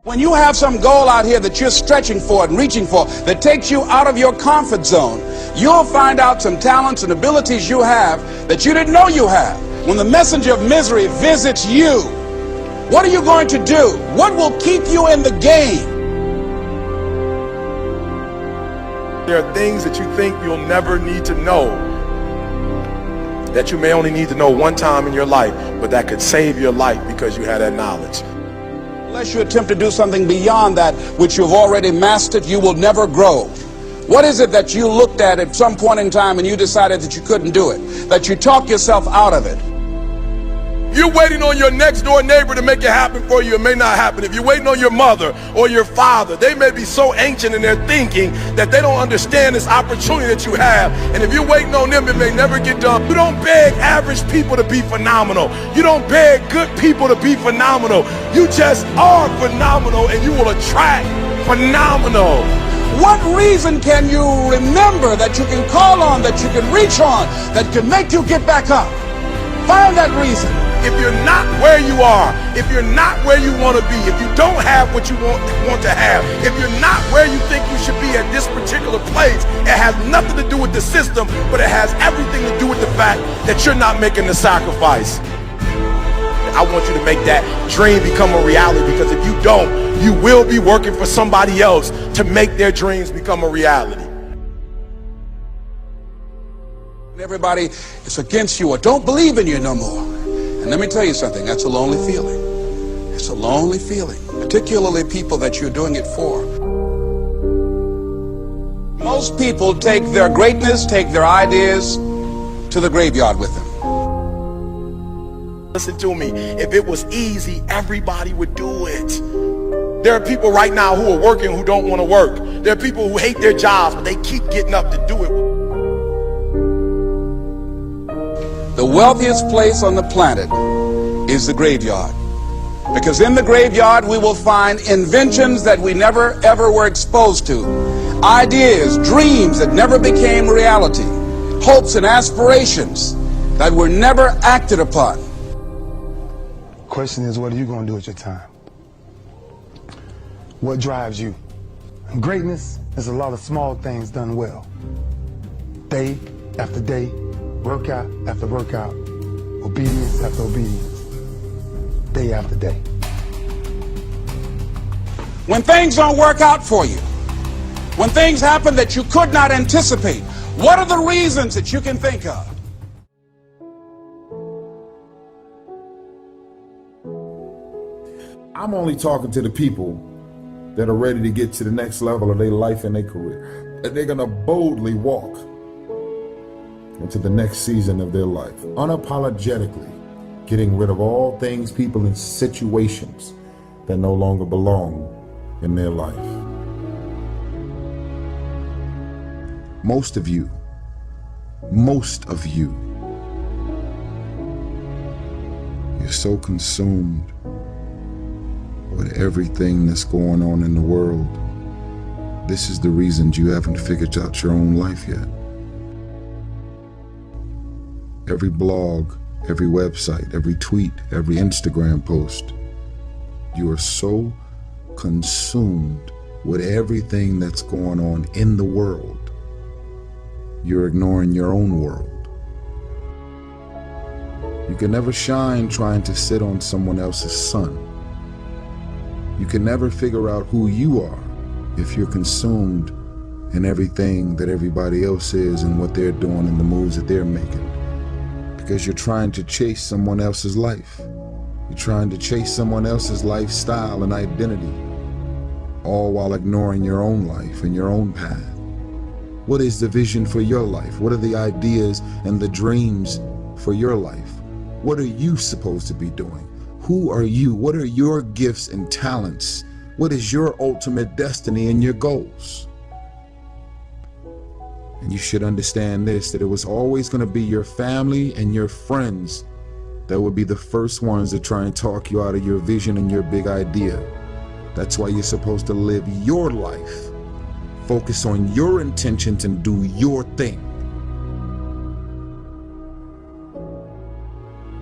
When you have some goal out here that you're stretching for and reaching for that takes you out of your comfort zone, you'll find out some talents and abilities you have that you didn't know you have. When the messenger of misery visits you, what are you going to do? What will keep you in the game? There are things that you think you'll never need to know, that you may only need to know one time in your life, but that could save your life because you had that knowledge. Unless you attempt to do something beyond that which you've already mastered, you will never grow. What is it that you looked at some point in time and you decided that you couldn't do it, that you talked yourself out of it? You're waiting on your next door neighbor to make it happen for you. It may not happen. If you're waiting on your mother or your father, they may be so ancient in their thinking that they don't understand this opportunity that you have. And if you're waiting on them, it may never get done. You don't beg average people to be phenomenal. You don't beg good people to be phenomenal. You just are phenomenal, and you will attract phenomenal. What reason can you remember that you can call on, that you can reach on, that can make you get back up? Find that reason. If you're not where you are, if you're not where you want to be, if you don't have what you want to have, if you're not where you think you should be at this particular place, it has nothing to do with the system, but it has everything to do with the fact that you're not making the sacrifice. I want you to make that dream become a reality, because if you don't, you will be working for somebody else to make their dreams become a reality. Everybody is against you or don't believe in you no more. And let me tell you something, that's a lonely feeling. It's a lonely feeling, particularly people that you're doing it for. Most people take their greatness, take their ideas to the graveyard with them. Listen to me, if it was easy, everybody would do it. There are people right now who are working who don't want to work. There are people who hate their jobs, but they keep getting up to do it. The wealthiest place on the planet is the graveyard. Because in the graveyard we will find inventions that we never ever were exposed to. Ideas, dreams that never became reality. Hopes and aspirations that were never acted upon. The question is, what are you going to do with your time? What drives you? And greatness is a lot of small things done well. Day after day, workout after workout, obedience after obedience, day after day. When things don't work out for you, when things happen that you could not anticipate, what are the reasons that you can think of? I'm only talking to the people that are ready to get to the next level of their life and their career. And they're gonna boldly walk into the next season of their life, unapologetically getting rid of all things, people, and situations that no longer belong in their life. Most of you, you're so consumed with everything that's going on in the world. This is the reason you haven't figured out your own life yet. Every blog, every website, every tweet, every Instagram post, you are so consumed with everything that's going on in the world, you're ignoring your own world. You can never shine trying to sit on someone else's sun. You can never figure out who you are if you're consumed in everything that everybody else is and what they're doing and the moves that they're making. Because you're trying to chase someone else's life. You're trying to chase someone else's lifestyle and identity, all while ignoring your own life and your own path. What is the vision for your life? What are the ideas and the dreams for your life? What are you supposed to be doing? Who are you? What are your gifts and talents? What is your ultimate destiny and your goals? And you should understand this, that it was always going to be your family and your friends that would be the first ones to try and talk you out of your vision and your big idea. That's why you're supposed to live your life. Focus on your intentions and do your thing.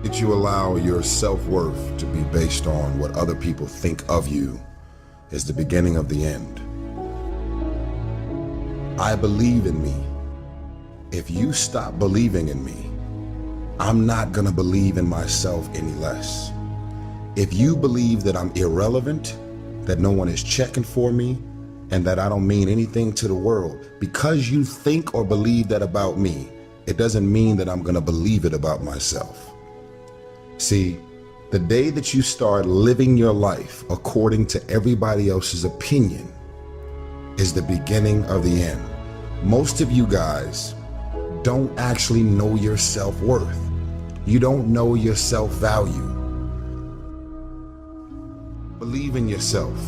Did you allow your self-worth to be based on what other people think of you is the beginning of the end. I believe in me. If you stop believing in me, I'm not gonna believe in myself any less. If you believe that I'm irrelevant, that no one is checking for me, and that I don't mean anything to the world, because you think or believe that about me, it doesn't mean that I'm gonna believe it about myself. See, the day that you start living your life according to everybody else's opinion is the beginning of the end. Most of you guys don't actually know your self-worth. You don't know your self-value. Believe in yourself.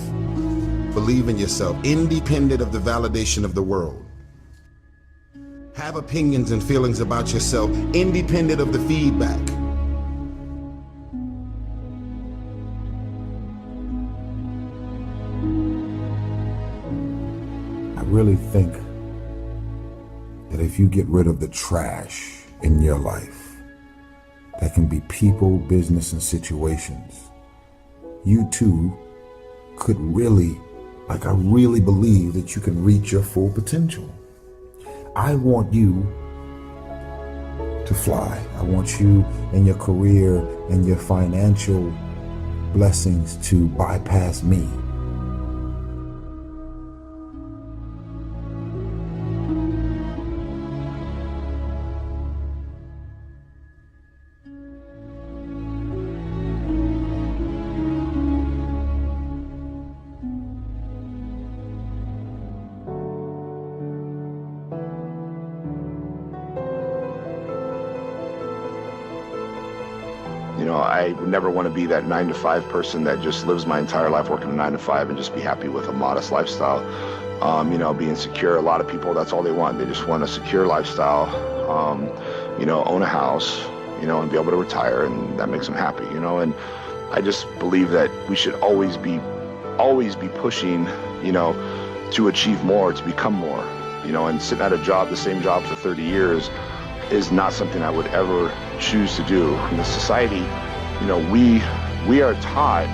Believe in yourself, independent of the validation of the world. Have opinions and feelings about yourself, independent of the feedback. I really think that if you get rid of the trash in your life, that can be people, business, and situations, you too could really, I really believe that you can reach your full potential. I want you to fly. I want you in your career and your financial blessings to bypass me. You know, I would never want to be that 9-to-5 person that just lives my entire life working a 9-to-5 and just be happy with a modest lifestyle. You know, being secure. A lot of people, that's all they want. They just want a secure lifestyle, you know, own a house, you know, and be able to retire, and that makes them happy, you know. And I just believe that we should always be pushing, you know, to achieve more, to become more, you know, and sitting at a job, the same job for 30 years is not something I would ever choose to do. In the society, you know, we are taught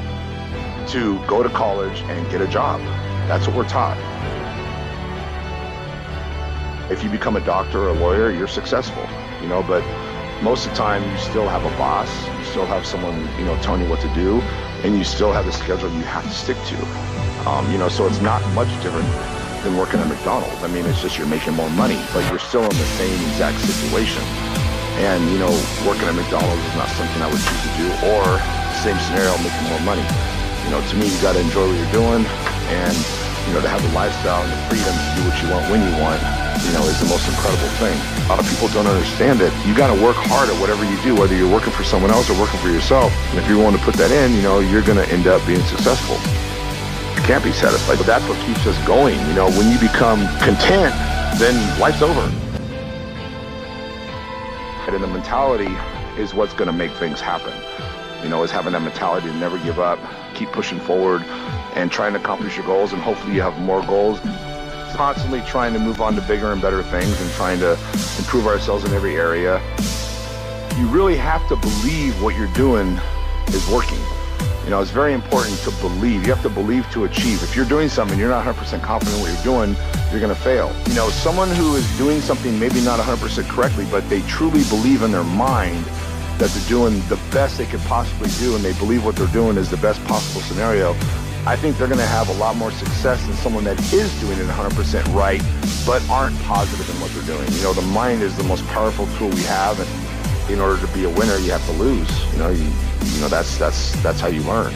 to go to college and get a job. That's what we're taught. If you become a doctor or a lawyer, you're successful, you know, but most of the time you still have a boss, you still have someone, you know, telling you what to do, and you still have a schedule you have to stick to. You know, so it's not much different than working at McDonald's. I mean, it's just you're making more money, but you're still in the same exact situation. And, you know, working at McDonald's is not something I would choose to do, or same scenario, making more money. You know, to me, you got to enjoy what you're doing, and, you know, to have the lifestyle and the freedom to do what you want when you want, you know, is the most incredible thing. A lot of people don't understand that you got to work hard at whatever you do, whether you're working for someone else or working for yourself. And if you're willing to put that in, you know, you're going to end up being successful. You can't be satisfied, but that's what keeps us going. You know, when you become content, then life's over. And the mentality is what's going to make things happen. You know, is having that mentality to never give up, keep pushing forward, and trying to accomplish your goals, and hopefully you have more goals. Constantly trying to move on to bigger and better things and trying to improve ourselves in every area. You really have to believe what you're doing is working. You know, it's very important to believe. You have to believe to achieve. If you're doing something, you're not 100% confident in what you're doing, you're going to fail. You know, someone who is doing something maybe not 100% correctly, but they truly believe in their mind that they're doing the best they could possibly do, and they believe what they're doing is the best possible scenario, I think they're going to have a lot more success than someone that is doing it 100% right, but aren't positive in what they're doing. You know, the mind is the most powerful tool we have, and in order to be a winner, you have to lose. You know, that's how you learn.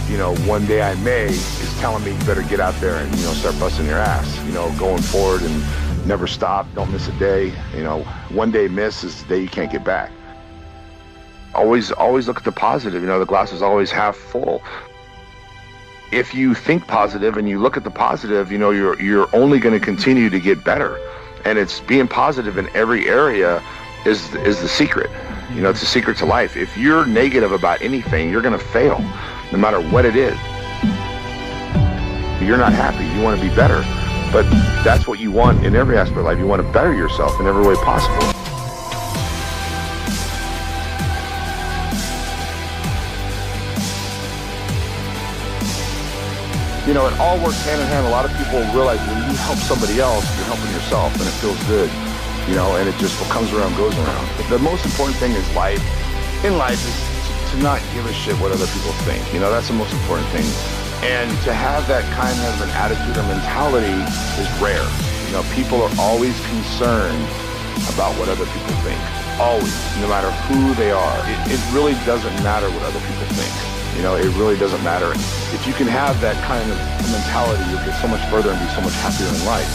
You know, one day I may is telling me you better get out there and, you know, start busting your ass. You know, going forward and never stop. Don't miss a day. You know, one day miss is the day you can't get back. Always look at the positive. You know, the glass is always half full. If you think positive and you look at the positive, you know, you're only going to continue to get better. And it's being positive in every area is the secret. You know, it's the secret to life. If you're negative about anything, you're going to fail, no matter what it is. You're not happy. You want to be better. But that's what you want in every aspect of life. You want to better yourself in every way possible. You know, it all works hand in hand. A lot of people realize when you help somebody else, you're helping yourself, and it feels good. You know, and it just what comes around goes around. The most important thing is life. In life is to not give a shit what other people think. You know, that's the most important thing. And to have that kind of an attitude or mentality is rare. You know, people are always concerned about what other people think. Always, no matter who they are. It really doesn't matter what other people think. You know, it really doesn't matter. If you can have that kind of mentality, you'll get so much further and be so much happier in life.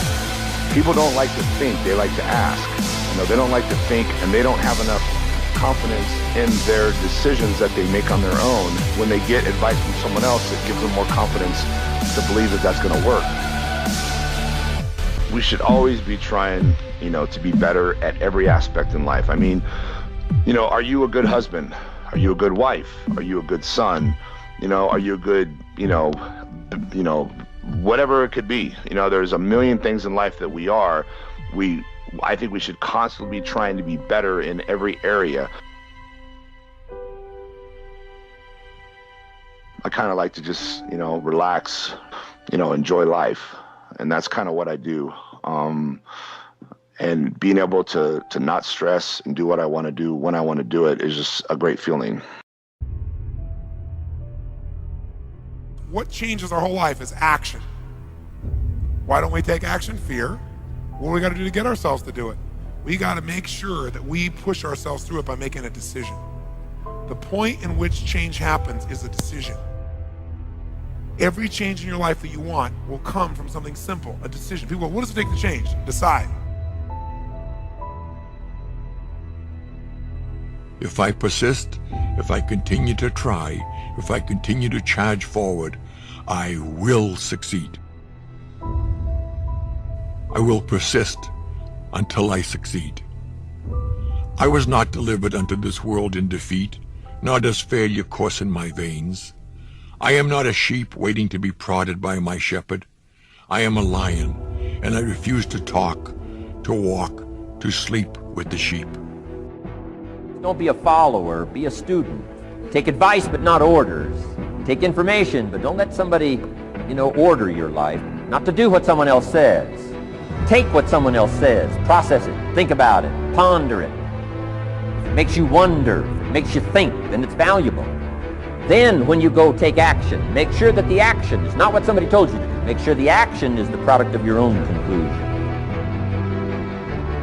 People don't like to think, they like to ask. You know, they don't like to think, and they don't have enough confidence in their decisions that they make on their own. When they get advice from someone else, it gives them more confidence to believe that that's going to work. We should always be trying, you know, to be better at every aspect in life. I mean, you know, are you a good husband? Are you a good wife? Are you a good son? You know, are you a good, you know, whatever it could be. You know, there's a million things in life that we are. I think we should constantly be trying to be better in every area. I kind of like to just, you know, relax, you know, enjoy life. And that's kind of what I do. And being able to not stress and do what I want to do when I want to do it is just a great feeling. What changes our whole life is action. Why don't we take action? Fear. What do we got to do to get ourselves to do it? We got to make sure that we push ourselves through it by making a decision. The point in which change happens is a decision. Every change in your life that you want will come from something simple, a decision. People go, what does it take to change? Decide. If I persist, if I continue to try, if I continue to charge forward, I will succeed. I will persist until I succeed. I was not delivered unto this world in defeat, nor does failure course in my veins. I am not a sheep waiting to be prodded by my shepherd. I am a lion, and I refuse to talk, to walk, to sleep with the sheep. Don't be a follower, be a student. Take advice, but not orders. Take information, but don't let somebody, order your life. Not to do what someone else says. Take what someone else says, process it, think about it, ponder it. If it makes you wonder, if it makes you think, then it's valuable. Then when you go take action, make sure that the action is not what somebody told you to do. Make sure the action is the product of your own conclusion.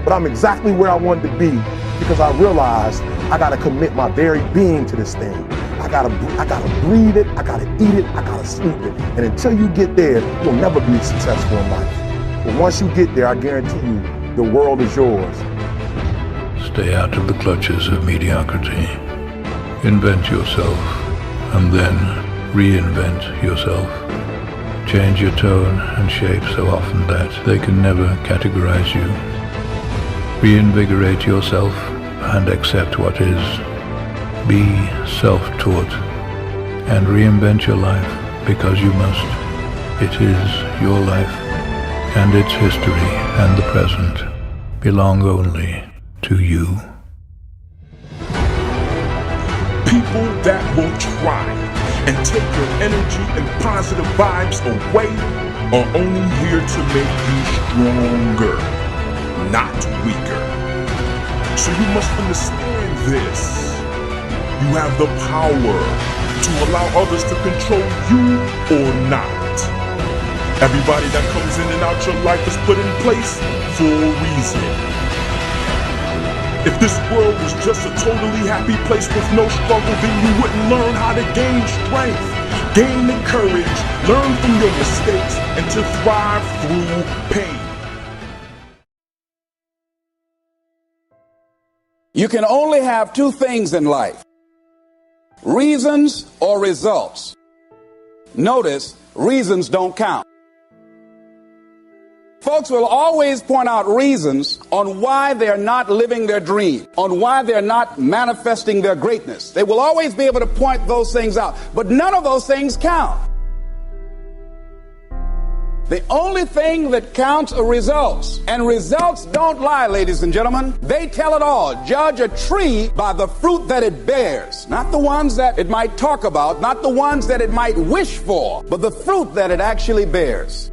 But I'm exactly where I wanted to be because I realized I gotta commit my very being to this thing. I gotta breathe it, I gotta eat it, I gotta sleep it. And until you get there, you'll never be successful in life. But once you get there, I guarantee you, the world is yours. Stay out of the clutches of mediocrity. Invent yourself, and then reinvent yourself. Change your tone and shape so often that they can never categorize you. Reinvigorate yourself and accept what is. Be self-taught and reinvent your life because you must. It is your life, and its history and the present belong only to you. People that will try and take your energy and positive vibes away are only here to make you stronger, not weaker. So you must understand this. You have the power to allow others to control you or not. Everybody that comes in and out your life is put in place for a reason. If this world was just a totally happy place with no struggle, then you wouldn't learn how to gain strength, gain the courage, learn from your mistakes, and to thrive through pain. You can only have two things in life: reasons or results. Notice, reasons don't count. Folks will always point out reasons on why they're not living their dream, on why they're not manifesting their greatness. They will always be able to point those things out, but none of those things count. The only thing that counts are results. And results don't lie, ladies and gentlemen. They tell it all. Judge a tree by the fruit that it bears. Not the ones that it might talk about, not the ones that it might wish for, but the fruit that it actually bears.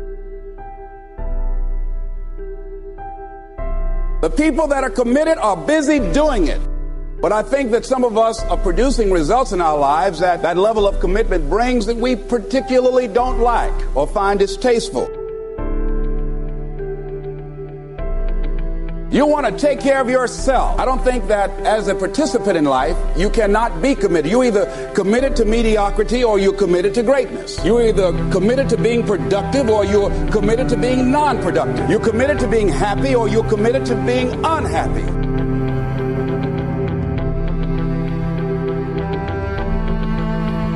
The people that are committed are busy doing it. But I think that some of us are producing results in our lives that level of commitment brings that we particularly don't like or find distasteful. You want to take care of yourself. I don't think that as a participant in life, you cannot be committed. You're either committed to mediocrity or you're committed to greatness. You're either committed to being productive or you're committed to being non-productive. You're committed to being happy or you're committed to being unhappy.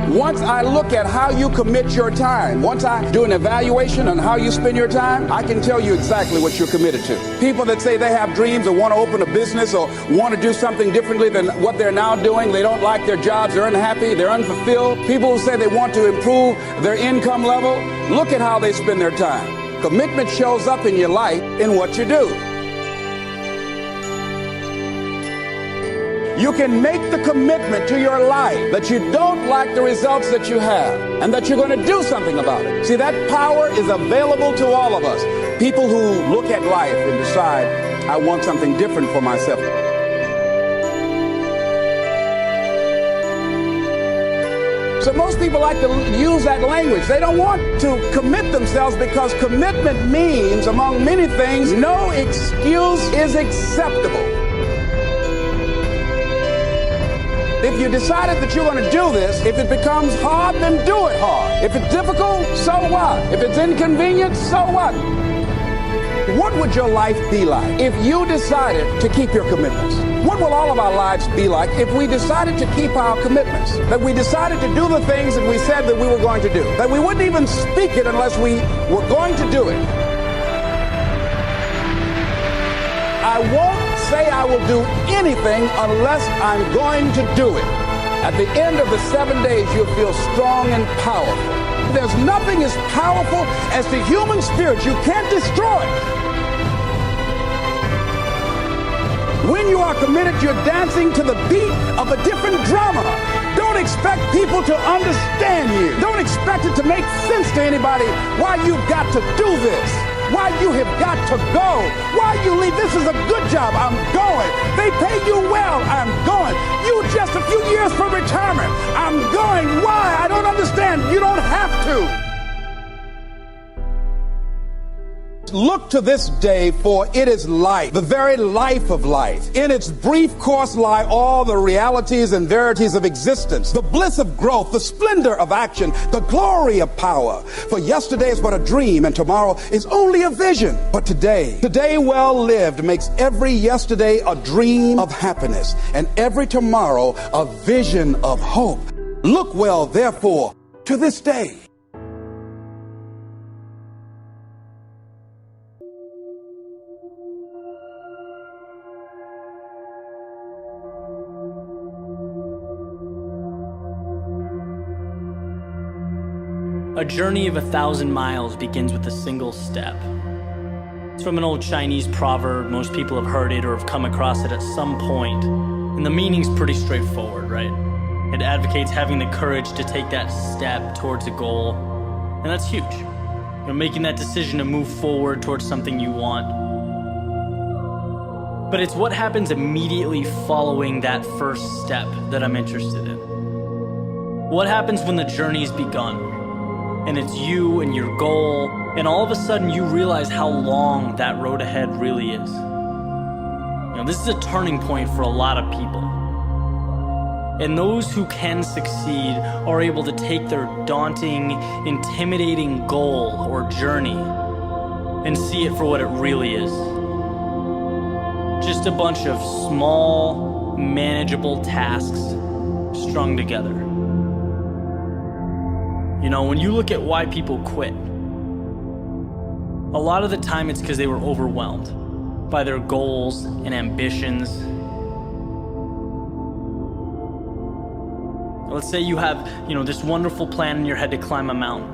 Once I look at how you commit your time, once I do an evaluation on how you spend your time, I can tell you exactly what you're committed to. People that say they have dreams or want to open a business or want to do something differently than what they're now doing, they don't like their jobs, they're unhappy, they're unfulfilled. People who say they want to improve their income level, look at how they spend their time. Commitment shows up in your life in what you do. You can make the commitment to your life that you don't like the results that you have and that you're going to do something about it. See, that power is available to all of us. People who look at life and decide, I want something different for myself. So most people like to use that language. They don't want to commit themselves because commitment means, among many things, no excuse is acceptable. If you decided that you're going to do this, if it becomes hard, then do it hard. If it's difficult, so what? If it's inconvenient, so what? What would your life be like if you decided to keep your commitments? What will all of our lives be like if we decided to keep our commitments? That we decided to do the things that we said that we were going to do. That we wouldn't even speak it unless we were going to do it. I won't say I will do anything unless I'm going to do it. At the end of the 7 days, you'll feel strong and powerful. There's nothing as powerful as the human spirit. You can't destroy it. When you are committed, you're dancing to the beat of a different drama. Don't expect people to understand you. Don't expect it to make sense to anybody why you've got to do this. Why you have got to go. Why you leave. This is a good job. I'm going. They pay you well. I'm going. You just a few years from retirement. I'm going. Why? I don't understand. You don't have to. Look to this day, for it is life, the very life of life. In its brief course lie all the realities and verities of existence, the bliss of growth, the splendor of action, the glory of power. For yesterday is but a dream, and tomorrow is only a vision. But today well lived makes every yesterday a dream of happiness, and every tomorrow a vision of hope. Look well, therefore, to this day. A journey of 1,000 miles begins with a single step. It's from an old Chinese proverb. Most people have heard it or have come across it at some point. And the meaning's pretty straightforward, right? It advocates having the courage to take that step towards a goal. And that's huge. You're making that decision to move forward towards something you want. But it's what happens immediately following that first step that I'm interested in. What happens when the journey's begun? And it's you and your goal, and all of a sudden you realize how long that road ahead really is. This is a turning point for a lot of people. And those who can succeed are able to take their daunting, intimidating goal or journey and see it for what it really is. Just a bunch of small, manageable tasks strung together. When you look at why people quit, a lot of the time it's because they were overwhelmed by their goals and ambitions. Let's say you have, this wonderful plan in your head to climb a mountain.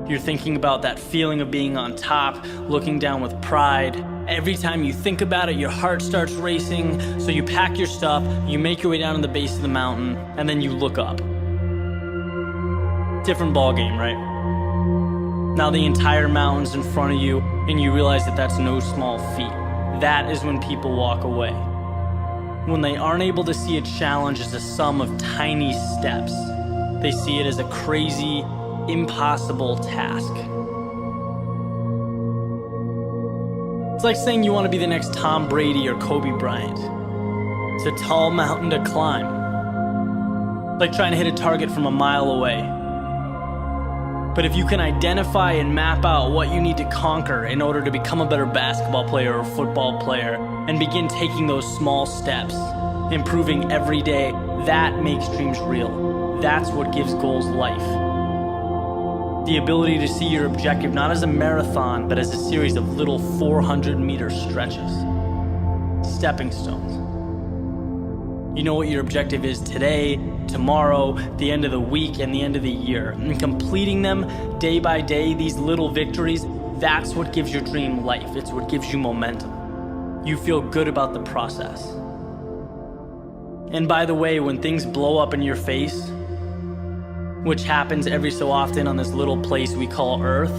You're thinking about that feeling of being on top, looking down with pride. Every time you think about it, your heart starts racing. So you pack your stuff, you make your way down to the base of the mountain, and then you look up. Different ball game, right? Now the entire mountain's in front of you, and you realize that that's no small feat. That is when people walk away. When they aren't able to see a challenge as a sum of tiny steps, they see it as a crazy, impossible task. It's like saying you want to be the next Tom Brady or Kobe Bryant. It's a tall mountain to climb. Like trying to hit a target from a mile away. But if you can identify and map out what you need to conquer in order to become a better basketball player or football player, and begin taking those small steps, improving every day, that makes dreams real. That's what gives goals life. The ability to see your objective not as a marathon, but as a series of little 400-meter stretches. Stepping stones. You know what your objective is today, tomorrow, the end of the week, and the end of the year. And completing them day by day, these little victories, that's what gives your dream life. It's what gives you momentum. You feel good about the process. And by the way, when things blow up in your face, which happens every so often on this little place we call Earth,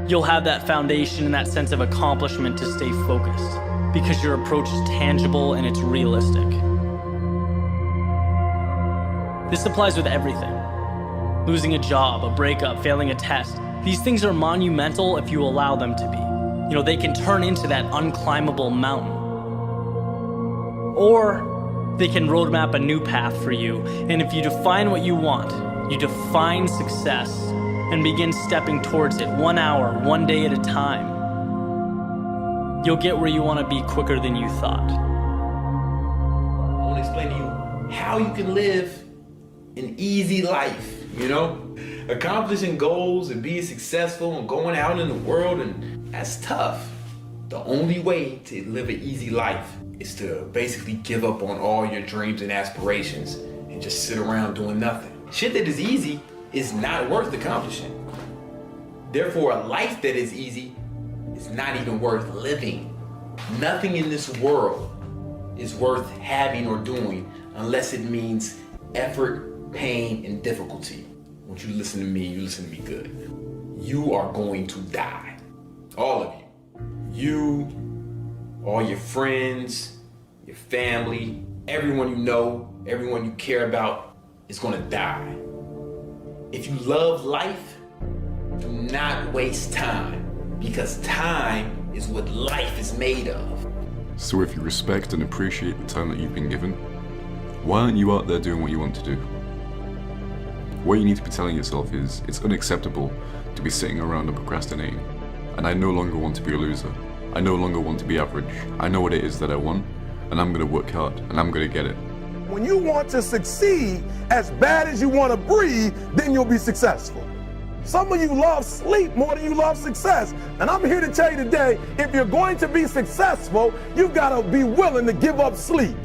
you'll have that foundation and that sense of accomplishment to stay focused, because your approach is tangible and it's realistic. This applies with everything. Losing a job, a breakup, failing a test. These things are monumental if you allow them to be. You know, they can turn into that unclimbable mountain. Or they can roadmap a new path for you. And if you define what you want, you define success and begin stepping towards it 1 hour, 1 day at a time, you'll get where you want to be quicker than you thought. I want to explain to you how you can live an easy life, you know? Accomplishing goals and being successful and going out in the world, and that's tough. The only way to live an easy life is to basically give up on all your dreams and aspirations and just sit around doing nothing. Shit that is easy is not worth accomplishing. Therefore, a life that is easy is not even worth living. Nothing in this world is worth having or doing unless it means effort, pain, and difficulty. I want you to listen to me, you listen to me good. You are going to die. All of you. You, all your friends, your family, everyone you know, everyone you care about is gonna die. If you love life, do not waste time, because time is what life is made of. So if you respect and appreciate the time that you've been given, why aren't you out there doing what you want to do? What you need to be telling yourself is, it's unacceptable to be sitting around and procrastinating. And I no longer want to be a loser. I no longer want to be average. I know what it is that I want, and I'm gonna work hard, and I'm gonna get it. When you want to succeed as bad as you want to breathe, then you'll be successful. Some of you love sleep more than you love success. And I'm here to tell you today, if you're going to be successful, you've got to be willing to give up sleep.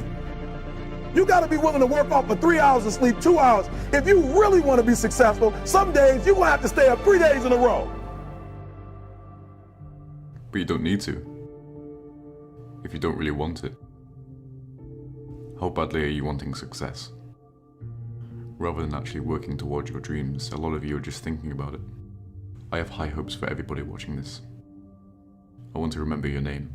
You got to be willing to work off for 3 hours of sleep, 2 hours. If you really want to be successful, some days you're going to have to stay up 3 days in a row. But you don't need to, if you don't really want it. How badly are you wanting success? Rather than actually working towards your dreams, a lot of you are just thinking about it. I have high hopes for everybody watching this. I want to remember your name.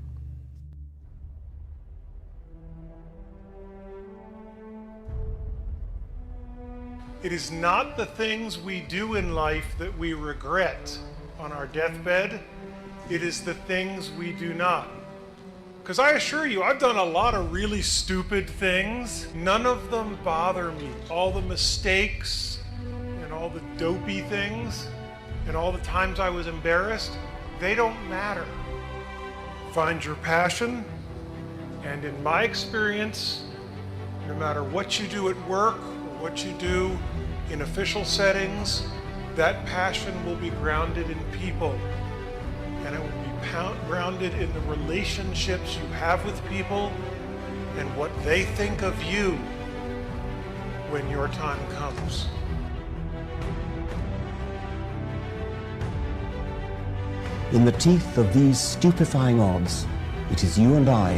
It is not the things we do in life that we regret on our deathbed. It is the things we do not. Because I assure you, I've done a lot of really stupid things. None of them bother me. All the mistakes and all the dopey things and all the times I was embarrassed, they don't matter. Find your passion, and in my experience, no matter what you do at work or what you do in official settings, that passion will be grounded in people, and it will be grounded in the relationships you have with people and what they think of you when your time comes. In the teeth of these stupefying odds, it is you and I,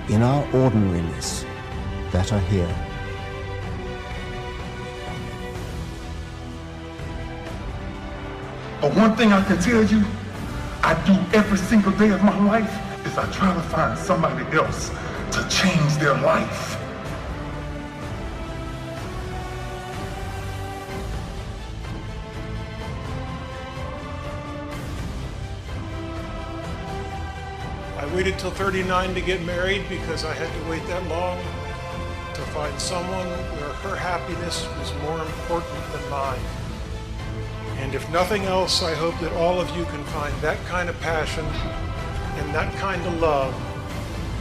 in our ordinariness, that are here. But one thing I can tell you, I do every single day of my life, is I try to find somebody else to change their life. I waited till 39 to get married because I had to wait that long to find someone where her happiness was more important than mine. And if nothing else, I hope that all of you can find that kind of passion and that kind of love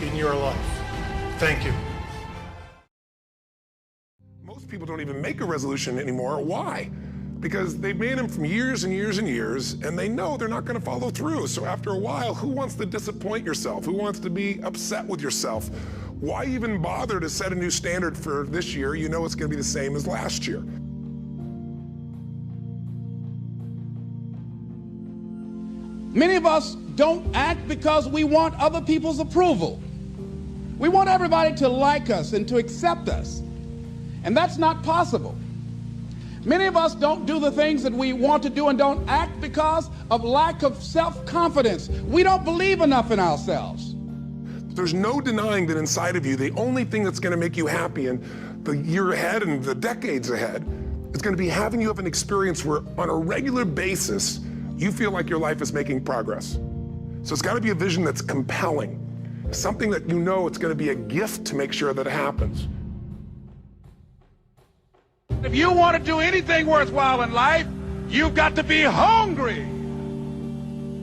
in your life. Thank you. Most people don't even make a resolution anymore. Why? Because they've made them from years and years and years, and they know they're not going to follow through. So after a while, who wants to disappoint yourself? Who wants to be upset with yourself? Why even bother to set a new standard for this year? You know it's going to be the same as last year. Many of us don't act because we want other people's approval. We want everybody to like us and to accept us. And that's not possible. Many of us don't do the things that we want to do and don't act because of lack of self-confidence. We don't believe enough in ourselves. There's no denying that inside of you, the only thing that's going to make you happy in the year ahead and the decades ahead is going to be having you have an experience where on a regular basis, you feel like your life is making progress. So it's got to be a vision that's compelling, something that you know it's going to be a gift to make sure that it happens. If you want to do anything worthwhile in life, you've got to be hungry.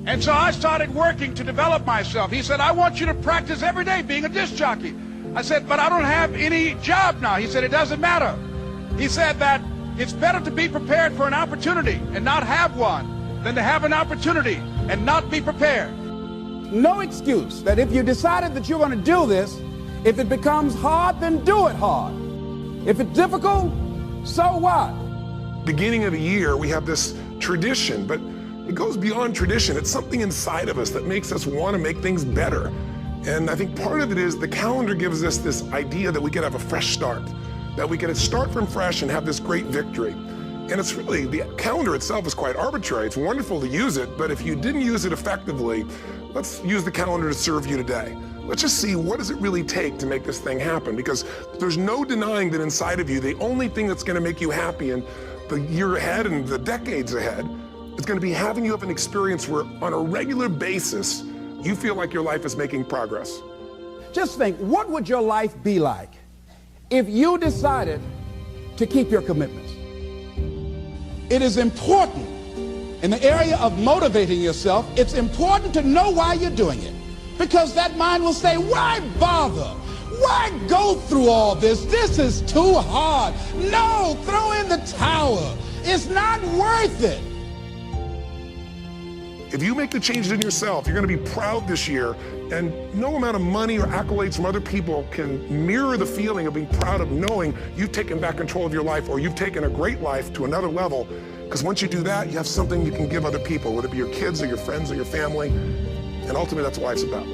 And so I started working to develop myself. He said, I want you to practice every day being a disc jockey. I said, but I don't have any job now. He said, it doesn't matter. He said that it's better to be prepared for an opportunity and not have one than to have an opportunity and not be prepared. No excuse that if you decided that you're going to do this, if it becomes hard, then do it hard. If it's difficult, so what? Beginning of the year, we have this tradition, but it goes beyond tradition. It's something inside of us that makes us want to make things better. And I think part of it is the calendar gives us this idea that we could have a fresh start, that we could start from fresh and have this great victory. And it's really, the calendar itself is quite arbitrary. It's wonderful to use it, but if you didn't use it effectively, let's use the calendar to serve you today. Let's just see, what does it really take to make this thing happen? Because there's no denying that inside of you, the only thing that's going to make you happy in the year ahead and the decades ahead is going to be having you have an experience where on a regular basis, you feel like your life is making progress. Just think, what would your life be like if you decided to keep your commitments? It is important in the area of motivating yourself, it's important to know why you're doing it. Because that mind will say, why bother? Why go through all this? This is too hard. No, throw in the towel. It's not worth it. If you make the changes in yourself, you're going to be proud this year, and no amount of money or accolades from other people can mirror the feeling of being proud of knowing you've taken back control of your life, or you've taken a great life to another level. Because once you do that, you have something you can give other people, whether it be your kids or your friends or your family. And ultimately, that's what life's about.